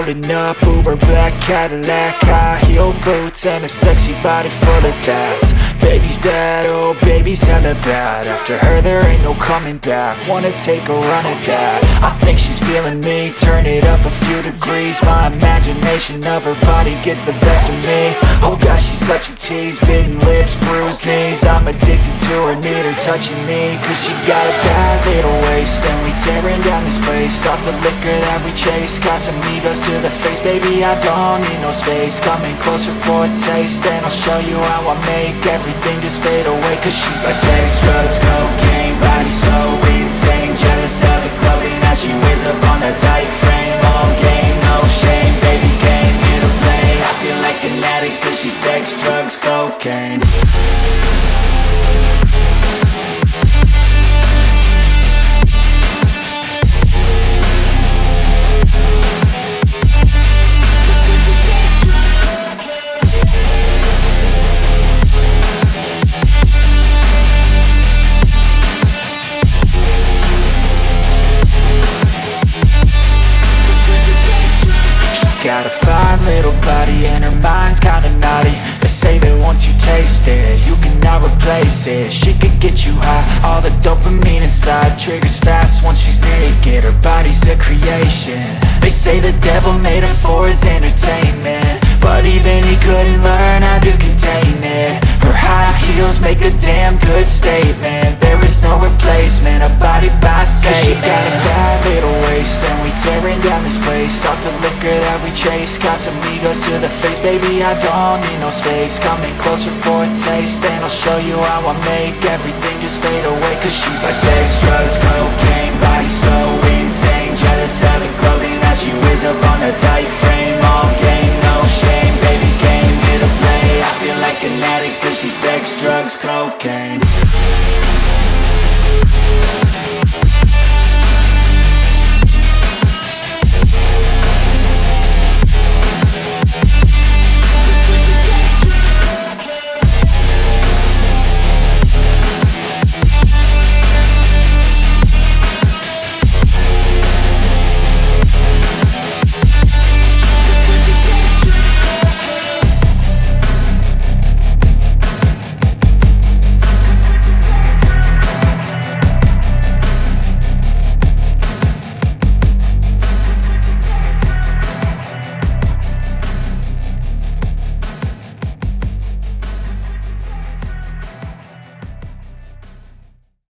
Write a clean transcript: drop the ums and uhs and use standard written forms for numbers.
Rolling up Uber black Cadillac, high heel boots and a sexy body full of tats. Baby's bad, oh baby's hella bad. After her there ain't no coming back. Wanna take a run at that. I think she's feeling me, turn it up a few degrees. My imagination of her body gets the best of me. Oh gosh, she's such a tease, bitten lips, bruised knees. I'm addicted to her, need her touching me. Cause she got a bad little waist, and we tearing down this place. Off the liquor that we chase, got some egos to the face. Baby, I don't need no space, coming closer for a taste. And I'll show you how I make everything just fade away. Cause she's like sex, drugs, cocaine, body so insane. Jealous of the clothing that she wears up on that tight frame. All game, no shame, baby came here to play. I feel like an addict cause she's sex, drugs, cocaine. Got a fine little body and her mind's kinda naughty. They say that once you taste it, you cannot replace it. She could get you high, all the dopamine inside triggers fast once she's naked. Her body's a creation. They say the devil made her for his entertainment, but even he couldn't learn how to contain it. Her high heels make a damn good statement. There is no replacement, a body by Satan. Cause she got a bad little waist, and we tearing down this place. Off the liquor that we chase, got some egos to the face. Baby, I don't need no space, coming closer for a taste. And I'll show you how I make everything just fade away. Cause she's like sex, drugs, cocaine, body so insane. Jealous of the clothing that she wears up on a tight frame.